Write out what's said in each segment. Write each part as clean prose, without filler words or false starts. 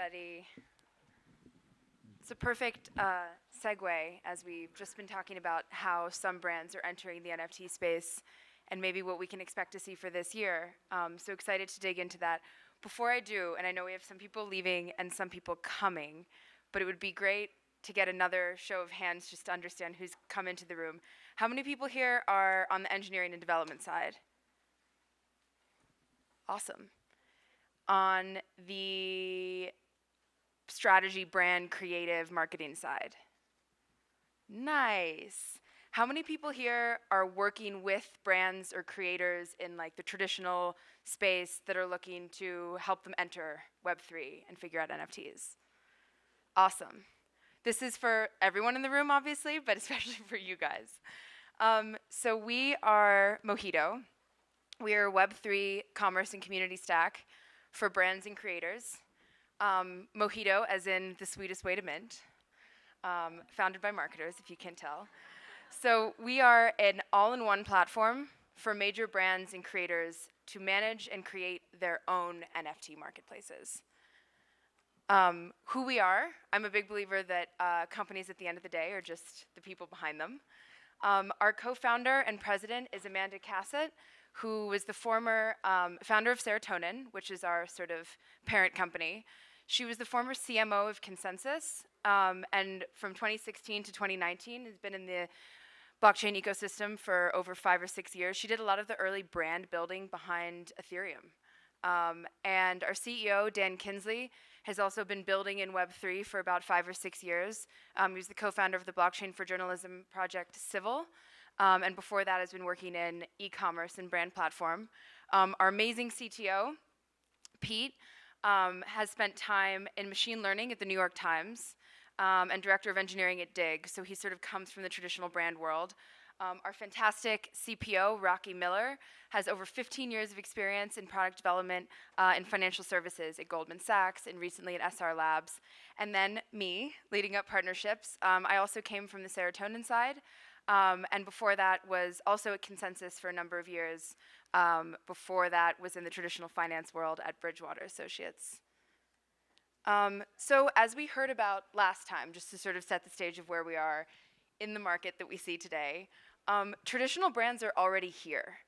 everybody. It's a perfect segue, as we've just been talking about how some brands are entering the NFT space and maybe what we can expect to see for this year. So excited to dig into that. Before I do, and I know we have some people leaving and some people coming, but it would be great to get another show of hands just to understand who's come into the room. How many people here are on the engineering and development side? Awesome. On the strategy, brand, creative, marketing side? Nice. How many people here are working with brands or creators in like the traditional space that are looking to help them enter Web3 and figure out NFTs? Awesome. This is for everyone in the room, obviously, but especially for you guys. So we are Mojito. We are a Web3 commerce and community stack for brands and creators. Mojito, as in the sweetest way to mint, founded by marketers, if you can't tell. So we are an all-in-one platform for major brands and creators to manage and create their own NFT marketplaces. Who we are, I'm a big believer that companies at the end of the day are just the people behind them. Our co-founder and president is Amanda Cassett, who was the former founder of Serotonin, which is our sort of parent company. She was the former CMO of Consensus, and from 2016 to 2019 has been in the blockchain ecosystem for over 5 or 6 years. She did a lot of the early brand building behind Ethereum. And our CEO, Dan Kinsley, has also been building in Web3 for about 5 or 6 years. He was the co-founder of the Blockchain for Journalism project, Civil, and before that has been working in e-commerce and brand platform. Our amazing CTO, Pete, has spent time in machine learning at the New York Times and director of engineering at Dig, so he sort of comes from the traditional brand world. Our fantastic CPO, Rocky Miller, has over 15 years of experience in product development in financial services at Goldman Sachs and recently at SR Labs. And then me, leading up partnerships. I also came from the Serotonin side, and before that was also at Consensus for a number of years. Before that was in the traditional finance world at Bridgewater Associates. So as we heard about last time, just to sort of set the stage of where we are in the market that we see today, traditional brands are already here.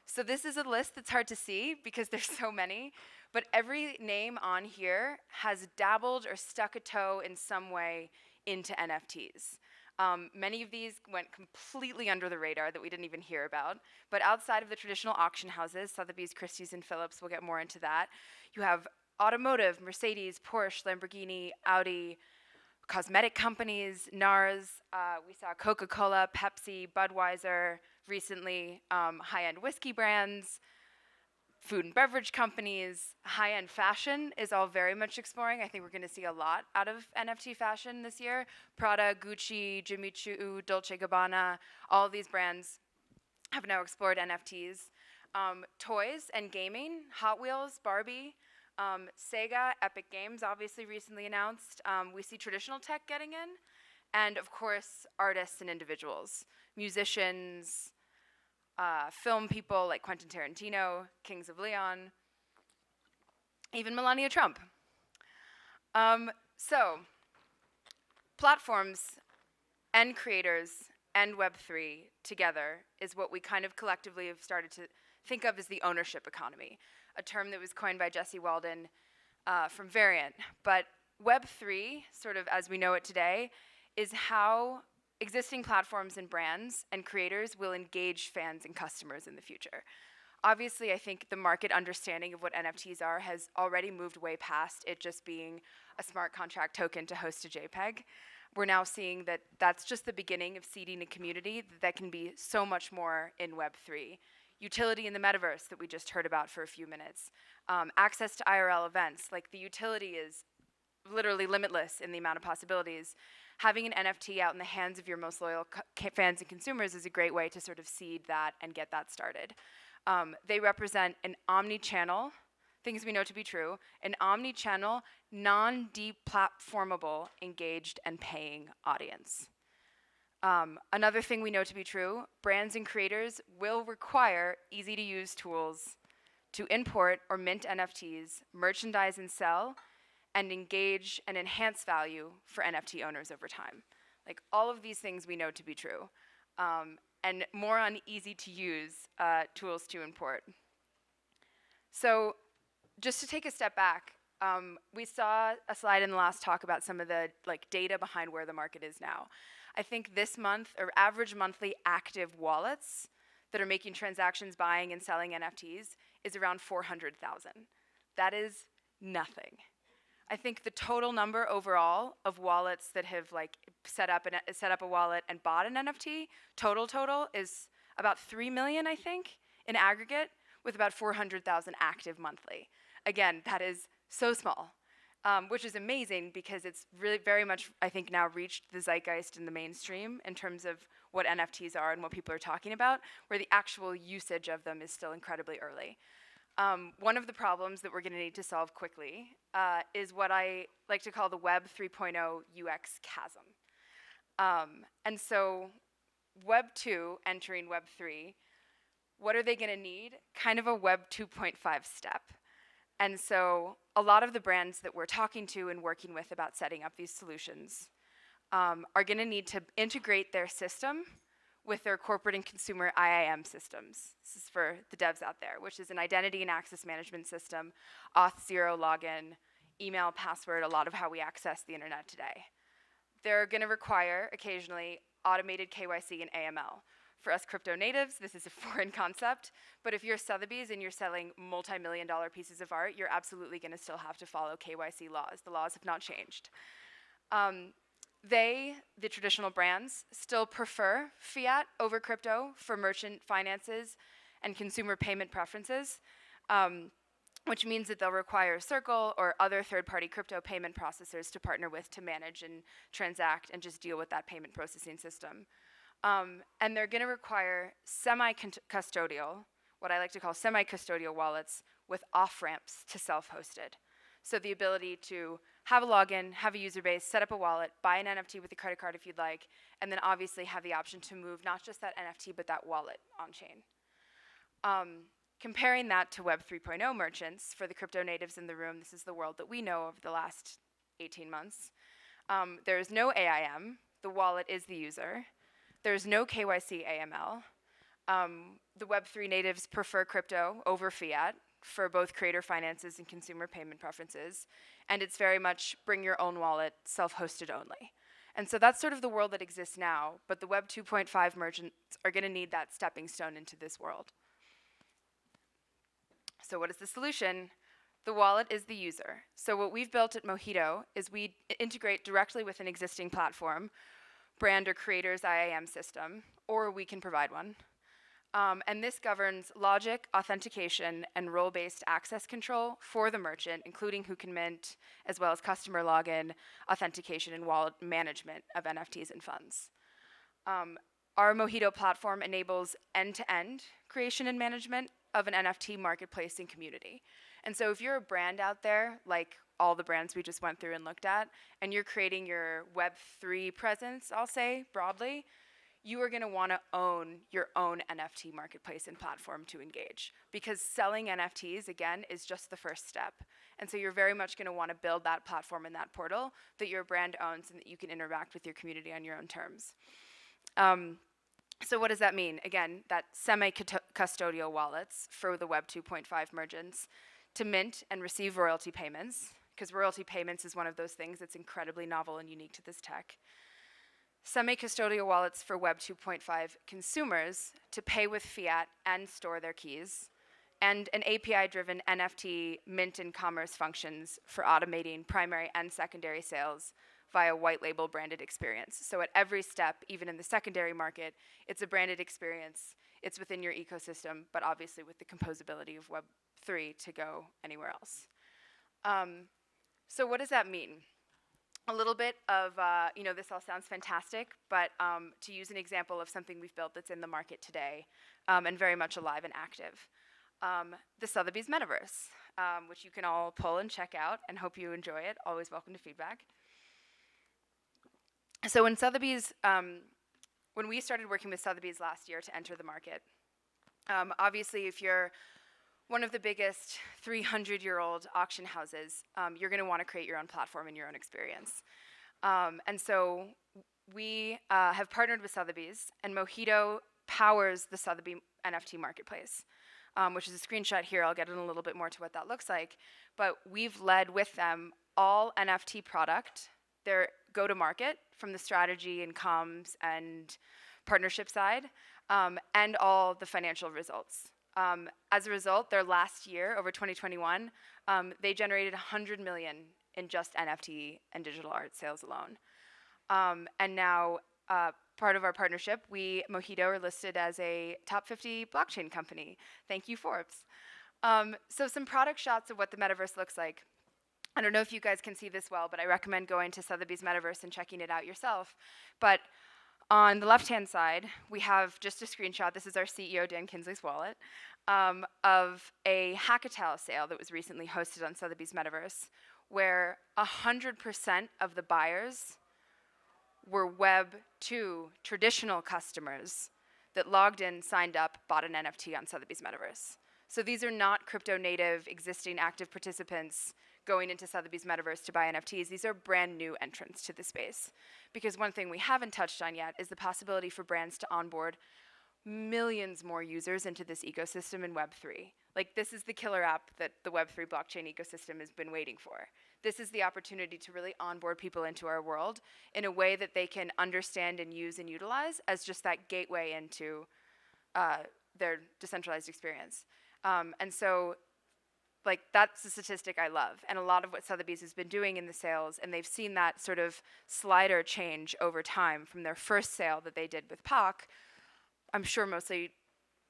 So this is a list that's hard to see because there's so many, but every name on here has dabbled or stuck a toe in some way into NFTs. Many of these went completely under the radar that we didn't even hear about, but outside of the traditional auction houses, Sotheby's, Christie's, and Phillips, we'll get more into that, you have automotive, Mercedes, Porsche, Lamborghini, Audi, cosmetic companies, NARS, we saw Coca-Cola, Pepsi, Budweiser, recently high-end whiskey brands, food and beverage companies, high-end fashion is all very much exploring. I think we're gonna see a lot out of NFT fashion this year. Prada, Gucci, Jimmy Choo, Dolce & Gabbana, all of these brands have now explored NFTs. Toys and gaming, Hot Wheels, Barbie, Sega, Epic Games obviously recently announced. We see traditional tech getting in, and of course, artists and individuals, musicians, film people like Quentin Tarantino, Kings of Leon, even Melania Trump. So, platforms and creators and Web3 together is what we kind of collectively have started to think of as the ownership economy, a term that was coined by Jesse Walden from Variant. But Web3, sort of as we know it today, is how existing platforms and brands and creators will engage fans and customers in the future. Obviously, I think the market understanding of what NFTs are has already moved way past it just being a smart contract token to host a JPEG. We're now seeing that that's just the beginning of seeding a community that can be so much more in Web3. Utility in the metaverse that we just heard about for a few minutes. Access to IRL events, like the utility is literally limitless in the amount of possibilities. Having an NFT out in the hands of your most loyal fans and consumers is a great way to sort of seed that and get that started. They represent an omni-channel, things we know to be true, an omni-channel, non-deplatformable, engaged and paying audience. Another thing we know to be true, brands and creators will require easy-to-use tools to import or mint NFTs, merchandise and sell, and engage and enhance value for NFT owners over time. Like all of these things we know to be true, and more on easy to use tools to import. So just to take a step back, we saw a slide in the last talk about some of the data behind where the market is now. I think this month, or average monthly active wallets that are making transactions buying and selling NFTs is around 400,000. That is nothing. I think the total number overall of wallets that have set up a wallet and bought an NFT, total is about 3 million, I think, in aggregate, with about 400,000 active monthly. Again, that is so small, which is amazing because it's really very much, I think, now reached the zeitgeist in the mainstream in terms of what NFTs are and what people are talking about, where the actual usage of them is still incredibly early. One of the problems that we're going to need to solve quickly is what I like to call the Web 3.0 UX chasm. And so Web 2 entering Web 3, what are they going to need? Kind of a Web 2.5 step. And so a lot of the brands that we're talking to and working with about setting up these solutions are going to need to integrate their system with their corporate and consumer IAM systems. This is for the devs out there, which is an identity and access management system, Auth0 login, email, password, a lot of how we access the internet today. They're going to require, occasionally, automated KYC and AML. For us crypto natives, this is a foreign concept, but if you're Sotheby's and you're selling multi-million-dollar pieces of art, you're absolutely going to still have to follow KYC laws. The laws have not changed. The traditional brands, still prefer fiat over crypto for merchant finances and consumer payment preferences, which means that they'll require Circle or other third-party crypto payment processors to partner with to manage and transact and just deal with that payment processing system. And they're going to require semi-custodial, what I like to call semi-custodial wallets with off-ramps to self-hosted. So the ability to have a login, have a user base, set up a wallet, buy an NFT with a credit card if you'd like, and then obviously have the option to move not just that NFT, but that wallet on-chain. Comparing that to Web 3.0 merchants, for the crypto natives in the room, this is the world that we know of the last 18 months. There is no AIM. The wallet is the user. There's no KYC AML. The Web3 natives prefer crypto over fiat for both creator finances and consumer payment preferences. And it's very much bring your own wallet, self-hosted only. And so that's sort of the world that exists now, but the Web 2.5 merchants are going to need that stepping stone into this world. So what is the solution? The wallet is the user. So what we've built at Mojito is we integrate directly with an existing platform, brand or creator's IAM system, or we can provide one. And this governs logic, authentication, and role-based access control for the merchant, including who can mint, as well as customer login, authentication, and wallet management of NFTs and funds. Our Mojito platform enables end-to-end creation and management of an NFT marketplace and community. And so if you're a brand out there, like all the brands we just went through and looked at, and you're creating your Web3 presence, I'll say, broadly, you are going to want to own your own NFT marketplace and platform to engage. Because selling NFTs, again, is just the first step. And so you're very much going to want to build that platform and that portal that your brand owns and that you can interact with your community on your own terms. So what does that mean? Again, that semi-custodial wallets for the Web 2.5 merchants to mint and receive royalty payments, because royalty payments is one of those things that's incredibly novel and unique to this tech. Semi-custodial wallets for Web 2.5 consumers to pay with fiat and store their keys, and an API-driven NFT mint and commerce functions for automating primary and secondary sales via white label branded experience. So at every step, even in the secondary market, it's a branded experience. It's within your ecosystem, but obviously with the composability of Web3 to go anywhere else. So what does that mean? A little bit of, this all sounds fantastic, but to use an example of something we've built that's in the market today and very much alive and active. The Sotheby's Metaverse, which you can all pull and check out and hope you enjoy it. Always welcome to feedback. So when Sotheby's, when we started working with Sotheby's last year to enter the market, obviously if you're one of the biggest 300-year-old auction houses, you're going to want to create your own platform and your own experience. And so we have partnered with Sotheby's, and Mojito powers the Sotheby NFT marketplace, which is a screenshot here. I'll get in a little bit more to what that looks like. But we've led with them all NFT product, their go-to-market from the strategy and comms and partnership side, and all the financial results. As a result, their last year, over 2021, they generated 100 million in just NFT and digital art sales alone. And now, part of our partnership, Mojito, are listed as a top 50 blockchain company. Thank you, Forbes. So some product shots of what the metaverse looks like. I don't know if you guys can see this well, but I recommend going to Sotheby's Metaverse and checking it out yourself. But on the left-hand side, we have just a screenshot. This is our CEO, Dan Kinsley's wallet, of a Hackatao sale that was recently hosted on Sotheby's Metaverse, where 100% of the buyers were Web 2 traditional customers that logged in, signed up, bought an NFT on Sotheby's Metaverse. So these are not crypto-native, existing active participants going into Sotheby's Metaverse to buy NFTs. These are brand new entrants to the space. Because one thing we haven't touched on yet is the possibility for brands to onboard millions more users into this ecosystem in Web3. Like, this is the killer app that the Web3 blockchain ecosystem has been waiting for. This is the opportunity to really onboard people into our world in a way that they can understand and use and utilize as just that gateway into their decentralized experience. And so, like, that's the statistic I love. And a lot of what Sotheby's has been doing in the sales, and they've seen that sort of slider change over time from their first sale that they did with POC, I'm sure mostly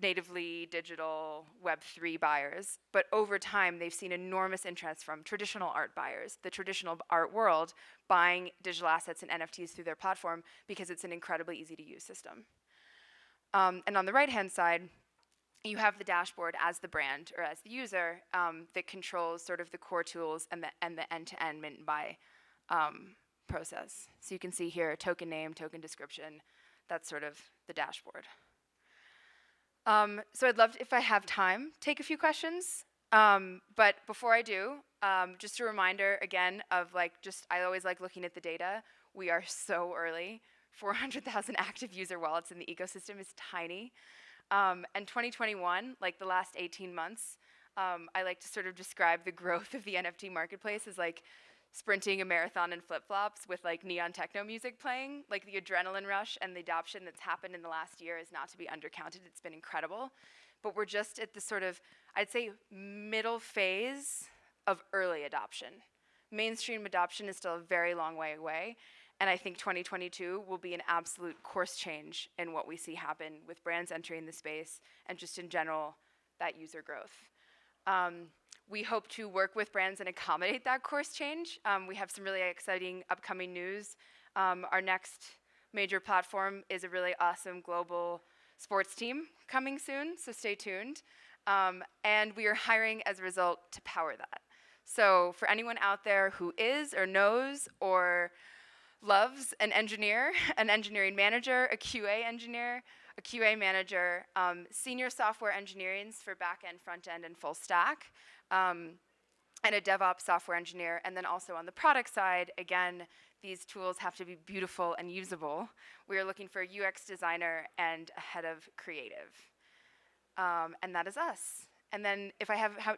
natively digital Web3 buyers, but over time they've seen enormous interest from traditional art buyers, the traditional art world, buying digital assets and NFTs through their platform because it's an incredibly easy to use system. And on the right-hand side, you have the dashboard as the brand or as the user that controls sort of the core tools and the end-to-end mint and buy process. So you can see here token name, token description. That's sort of the dashboard. So I'd love, if I have time, take a few questions. But before I do, just a reminder again of I always like looking at the data. We are so early. 400,000 active user wallets in the ecosystem is tiny. And 2021, like the last 18 months, I like to sort of describe the growth of the NFT marketplace as like sprinting a marathon in flip-flops with like neon techno music playing. Like the adrenaline rush and the adoption that's happened in the last year is not to be undercounted. It's been incredible. But we're just at the sort of, I'd say, middle phase of early adoption. Mainstream adoption is still a very long way away. And I think 2022 will be an absolute course change in what we see happen with brands entering the space and just in general, that user growth. We hope to work with brands and accommodate that course change. We have some really exciting upcoming news. Our next major platform is a really awesome global sports team coming soon, so stay tuned. And we are hiring as a result to power that. So for anyone out there who is or knows or loves an engineer, an engineering manager, a QA engineer, a QA manager, senior software engineering for back-end, front-end, and full stack, and a DevOps software engineer. And then also on the product side, again, these tools have to be beautiful and usable. We are looking for a UX designer and a head of creative. And that is us. And then if I have